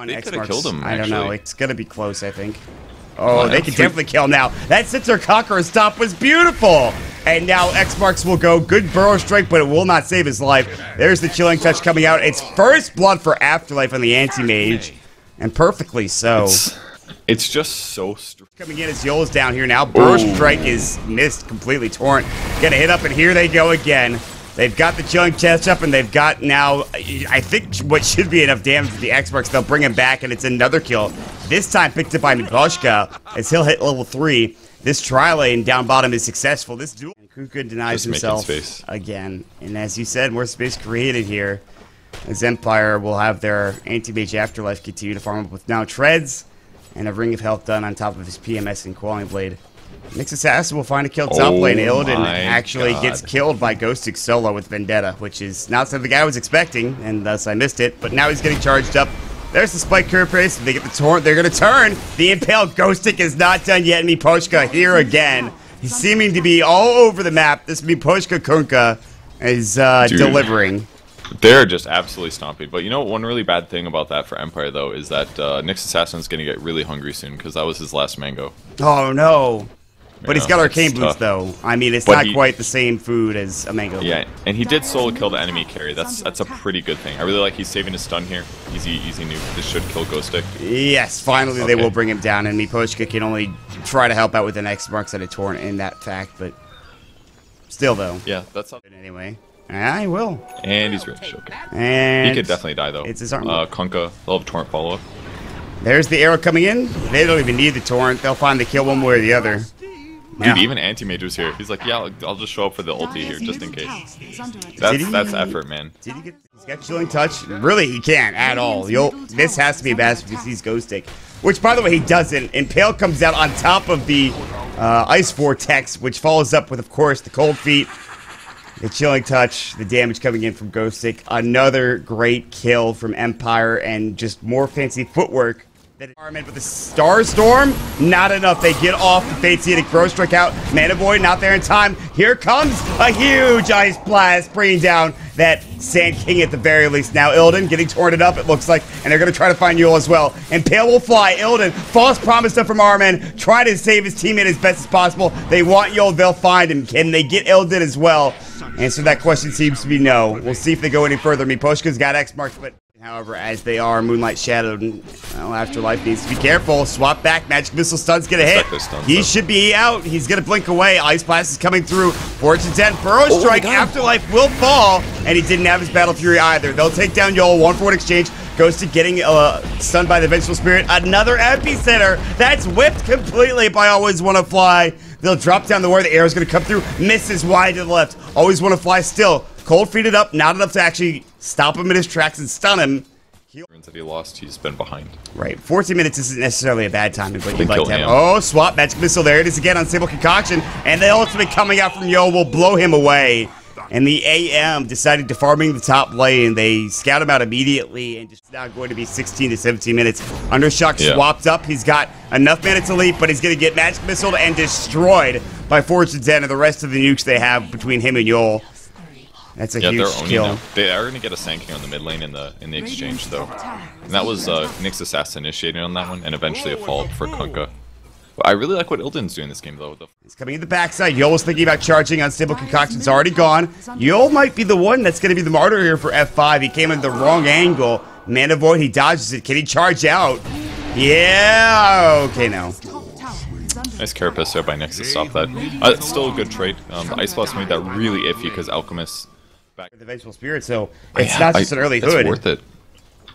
They X could have marks. killed him, I don't know. actually. It's going to be close, I think. Oh, they can definitely kill him now. That Sensor Conqueror stop was beautiful. And now X marks will go. Good burrow strike, but it will not save his life. There's the Chilling Touch coming out. It's first blood for Afterlife on the Anti-Mage. And perfectly so. It's just so coming in as Yoel's down here now. Burrow strike is missed completely. Torrent gonna hit up, and here they go again. They've got the Chilling Chest up, and they've got now, I think, what should be enough damage to the X-Marks. They'll bring him back, and it's another kill. This time picked up by Miposhka as he'll hit level 3. This tri-lane down bottom is successful. This duel. Kuka denies himself again. And as you said, more space created here. As Empire will have their Anti-Mage Afterlife continue to farm up with now Treads and a Ring of Health done on top of his PMS and Quelling Blade. Nyx Assassin will find a kill top lane. Illidan actually gets killed by Ghostic solo with Vendetta, which is not something I was expecting, and thus I missed it. But now he's getting charged up. There's the Spike Carapace. They get the Torrent. They're going to turn. The Impale Ghostic is not done yet. Miposhka here again. He's seeming to be all over the map. This Miposhka Kunka is delivering. They're just absolutely stomping. But you know, one really bad thing about that for Empire, though, is that Nyx Assassin's going to get really hungry soon, because that was his last mango. Oh, no. But he's got Arcane Boots, though. I mean, it's not quite the same food as a mango. Yeah, and he did solo kill the enemy carry. That's a pretty good thing. I really like he's saving his stun here. Easy nuke. This should kill Ghostic. Yes, finally they will bring him down, and Miposhka can only try to help out with an X marks and a Torrent in that fact, but still, though. Yeah, that's up. Anyway. I will. And he's rich. Okay. And he could definitely die, though. It's his arm. Kunka, they'll have Torrent follow-up. There's the arrow coming in. They don't even need the Torrent. They'll find the kill one way or the other. Dude, even Anti-Mage was here. He's like, yeah, I'll just show up for the ulti here, just in case. That's effort, man. He's got Chilling Touch. Really, he can't at all. This has to be a bad because he's Ghostic. Which, by the way, he doesn't. Impale comes out on top of the Ice Vortex, which follows up with, of course, the Cold Feet, the Chilling Touch, the damage coming in from Ghostic. Another great kill from Empire, and just more fancy footwork. With the Star Storm, not enough. They get off the Fate's Edict. Burrow strike out. Mana Void not there in time. Here comes a huge Ice Blast, bringing down that Sand King at the very least. Now Illidan getting torrented up, it looks like, and they're going to try to find Yoel as well. Impale will fly. Illidan, false promise up from Arman, try to save his teammate as best as possible. They want Yoel, they'll find him. Can they get Illidan as well? Answer to that question seems to be no. We'll see if they go any further. Miposhka's got X marks, but however, as they are Moonlight Shadowed, well, Afterlife needs to be careful. Swap back, Magic Missile stun's gonna hit. He should be out. He's gonna blink away. Ice Blast is coming through. Fortune 10, Burrow Strike. Afterlife will fall, and he didn't have his Battle Fury either. They'll take down Yoel. 1-for-1 exchange. Ghosted getting stunned by the Vengeful Spirit. Another Epicenter. That's whipped completely by Always Wanna Fly. They'll drop down the wire. The arrow's gonna come through. Misses wide to the left. Always Wanna Fly still. Cold Feet it up. Not enough to actually stop him in his tracks and stun him. That he lost, he's been behind. Right. 14 minutes isn't necessarily a bad timing, but you'd like to have. Oh, swap. Magic Missile. There it is again. Unstable Concoction. And the ultimate coming out from Yoel will blow him away. And the AM decided to farming the top lane. They scout him out immediately, and just now going to be 16 to 17 minutes. Undershock swapped up. He's got enough mana to leap, but he's going to get Magic Missile and destroyed by Fortune 10 and the rest of the nukes they have between him and Yoel. That's a huge kill. They are going to get a Sand King on the mid lane in the exchange, though. And that was Nyx Assassin initiating on that one, and eventually a follow-up for Kunka. But I really like what Illidan's doing this game, though. He's coming in the backside. Yoel was thinking about charging. Unstable Concoction's already gone. Yoel might be the one that's going to be the martyr here for F5. He came in the wrong angle. Mana Void, he dodges it. Can he charge out? Yeah. Okay, now. Nice Carapace there by Nyx to stop that. It's still a good trade. The Ice Blast made that really iffy because Alchemist back the Vengeful Spirit, so it's not just an early hood. It's worth it.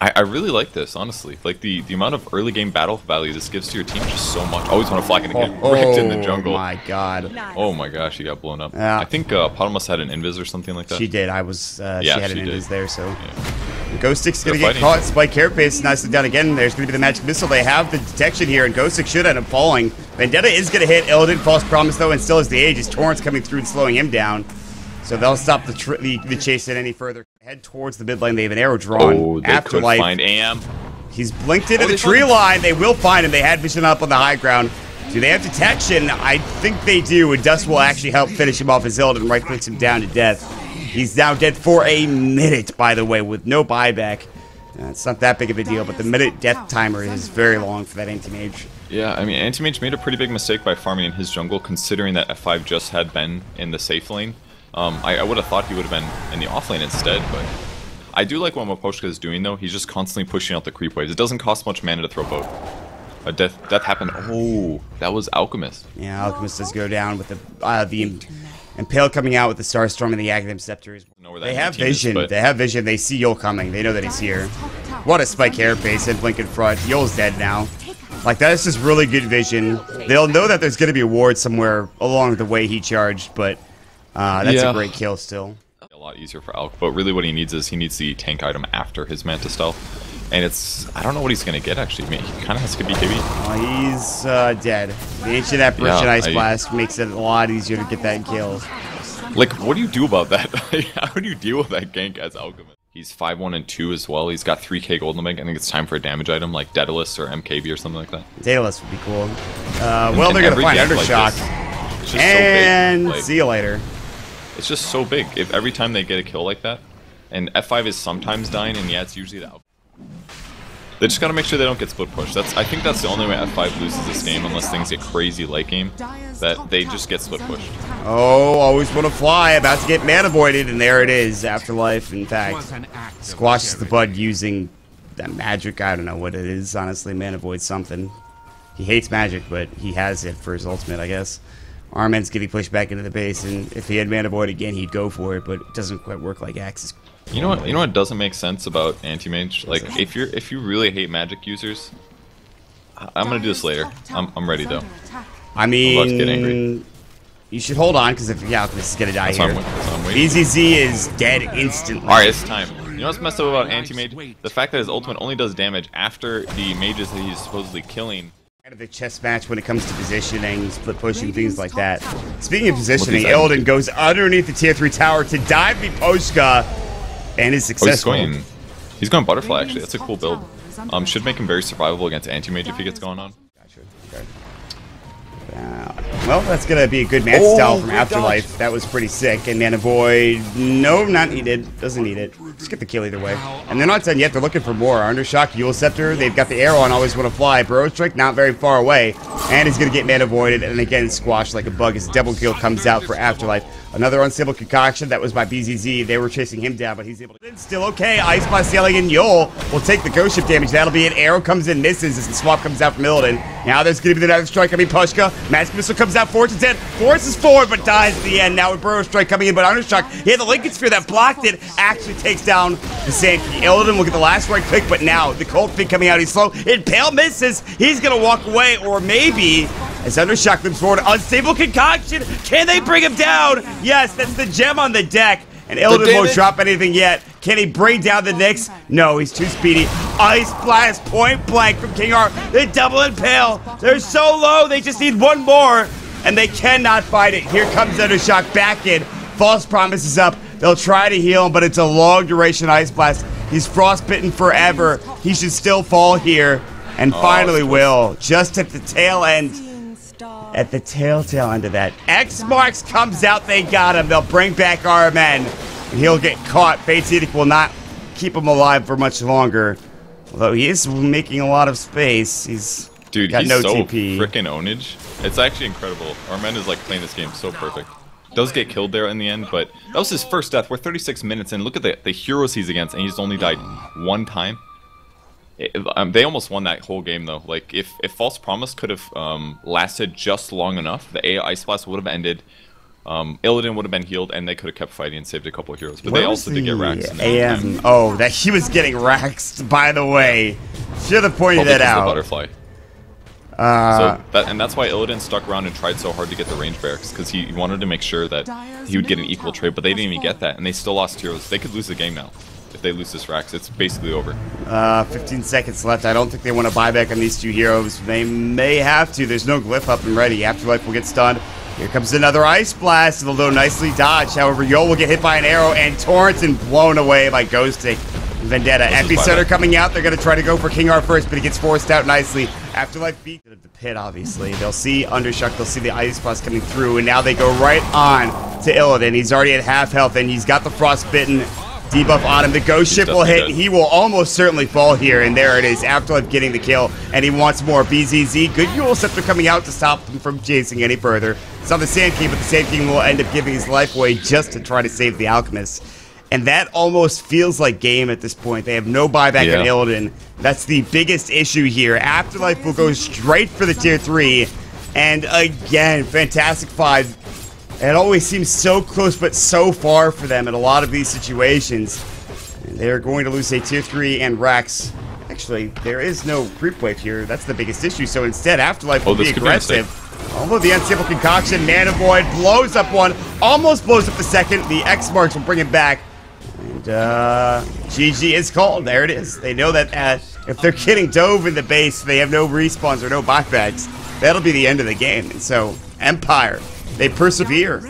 I really like this, honestly. Like the amount of early game battle value this gives to your team just so much. Always want to flag and get wrecked in the jungle. Oh my god. Oh my gosh, he got blown up. Yeah. I think Potamus had an invis or something like that. She did. she had an invis there, so. Yeah. Ghostic's going to get caught. Spike Carapace nicely down again. There's going to be the Magic Missile. They have the detection here, and Ghostic should end up falling. Vendetta is going to hit Illidan. False Promise, though, and still has the age. His Torrent's coming through and slowing him down. So they'll stop the chase it any further. Head towards the mid lane. They have an arrow drawn. Oh, they Afterlife. could find AM. He's blinked into the tree line. They will find him. They had vision up on the high ground. Do they have detection? I think they do, and Dust will actually help finish him off as Illidan right-clicks him down to death. He's now dead for a minute, by the way, with no buyback. It's not that big of a deal, but the minute death timer is very long for that anti-mage. Yeah, I mean, anti-mage made a pretty big mistake by farming in his jungle, considering that F5 just had been in the safe lane. I would have thought he would have been in the off lane instead, but I do like what Miposhka is doing, though. He's just constantly pushing out the creep waves. It doesn't cost much mana to throw boat. A death happened. Oh, that was Alchemist. Yeah, Alchemist does go down with the Impale coming out with the Starstorm and the Aghanim Scepters. They have vision. They have vision. They see Yul coming. They know that he's here. What a spike hairpace and blink in front. Yul's dead now. Like, that is just really good vision. They'll know that there's going to be a ward somewhere along the way he charged, but that's a great kill still. A lot easier for Alk, but really what he needs is he needs the tank item after his Manta Stealth. And I don't know what he's going to get, actually. I mean, he kind of has to be heavy. Well, he's dead. The Ancient Apparition Ice Blast makes it a lot easier to get that kill. Like, what do you do about that? How do you deal with that gank as Alchemist? He's 5-1 and 2 as well. He's got 3k gold in the bank. I think it's time for a damage item like Daedalus or MKB or something like that. Daedalus would be cool. Well, they're going to find Undershock. Like and so big. See you later. It's just so big. If every time they get a kill like that, and F5 is sometimes dying, and yeah, it's usually the output. They just gotta make sure they don't get split pushed. I think that's the only way F5 loses this game, unless things get crazy late game, that they just get split pushed. Oh, always want to fly, about to get mana voided, and there it is, Afterlife, in fact. Squashes the bud using that magic, I don't know what it is, honestly, mana void something. He hates magic, but he has it for his ultimate, I guess. Arman's getting pushed back into the base, and if he had mana void again, he'd go for it, but it doesn't quite work like Axe's. You know what doesn't make sense about anti-mage? Like, if you really hate magic users, I'm gonna do this later. I'm ready though. I mean, I'm about to get angry. You should hold on, because if Alchemist is gonna die That's here. BZZ is dead instantly. Alright, it's time. You know what's messed up about anti-mage? The fact that his ultimate only does damage after the mages that he's supposedly killing. Kind of a chess match when it comes to positioning, split pushing, things like that. Speaking of positioning, Illidan goes underneath the tier 3 tower to dive Miposhka. And is successful. He's going butterfly, actually. That's a cool build. Should make him very survivable against anti-mage if he gets going on. Gotcha. Okay. Well, that's gonna be a good man style from Afterlife. That was pretty sick. And Mana Void, no, not needed. Doesn't need it. Just get the kill either way. And they're not done yet. They're looking for more. Undershock, Yule Scepter. They've got the arrow on Always Want to Fly. Burrow Strike, not very far away. And he's gonna get Mana Voided. And again, squashed like a bug as double kill comes out for Afterlife. Another unstable concoction. That was by BZZ. They were chasing him down, but he's able to. Still okay. Ice Blast sailing in. Yule will take the ghost ship damage. That'll be it. Arrow comes in, misses as the swap comes out from Illidan. Now there's gonna be the Nether Strike. I mean, Pushka. Magic Missile comes out. Force is in. Forces forward, but dies at the end. Now with Burrow Strike coming in, but Undershock. He had the Lincoln Sphere that blocked it. Actually takes down the Sand Key. Illidan will get the last right click, but now the Cold Feet coming out. He's slow. Impale misses. He's gonna walk away, or maybe. As Undershock moves forward, unstable concoction. Can they bring him down? Yes, that's the gem on the deck. And Illidan won't drop anything yet. Can he bring down the Nyx? No, he's too speedy. Ice Blast point blank from King Art. They double Impale. They're so low, they just need one more. And they cannot fight it. Here comes Undershock back in. False Promise is up. They'll try to heal him, but it's a long duration Ice Blast. He's frostbitten forever. He should still fall here. And finally will. Just at the tail end. At the tail end of that. X Marks comes out, they got him. They'll bring back our men. And he'll get caught. Fate's Edict will not keep him alive for much longer. Although he is making a lot of space. He's got no TP. Frickin' ownage. It's actually incredible. Our men is like playing this game so perfect. Does get killed there in the end, but that was his first death. We're 36 minutes in. Look at the heroes he's against, and he's only died one time. They almost won that whole game though. Like if False Promise could have lasted just long enough, the A Ice Blast would have ended. Illidan would have been healed, and they could have kept fighting and saved a couple of heroes. But they also did get raxed. AM. Oh, that he was getting raxed. By the way, should have pointed that out. The butterfly. And that's why Illidan stuck around and tried so hard to get the range barracks, because he wanted to make sure that he would get an equal trade. But they didn't even get that, and they still lost heroes. They could lose the game now. If they lose this Rax, it's basically over. 15 seconds left. I don't think they want to buy back on these two heroes. They may have to. There's no glyph up and ready. Afterlife will get stunned. Here comes another Ice Blast. It'll nicely dodge. However, Yol will get hit by an arrow, and Torrance and blown away by Ghosting. Vendetta. Epicenter coming out. They're going to try to go for King R first, but he gets forced out nicely. Afterlife beat the pit, obviously. They'll see Undershock. They'll see the Ice Blast coming through, and now they go right on to Illidan. He's already at half health, and he's got the Frostbitten. Debuff on him. The ghost ship will hit. He will almost certainly fall here. And there it is. Afterlife getting the kill. And he wants more. BZZ. Good Yule Scepter coming out to stop him from chasing any further. It's on the Sand King, but the Sand King will end up giving his life away just to try to save the Alchemist. And that almost feels like game at this point. They have no buyback on Illidan. That's the biggest issue here. Afterlife will go straight for the tier 3. And again, Fantastic.Five. It always seems so close, but so far for them in a lot of these situations. And they're going to lose a tier 3 and Rax. Actually, there is no creep wave here. That's the biggest issue. So instead, Afterlife will be aggressive. Although the Unstable Concoction, Mana Void blows up one, almost blows up the second. The X marks will bring it back. And GG is called. There it is. They know that if they're getting dove in the base, they have no respawns or no buybacks. That'll be the end of the game. And so, Empire, they persevere.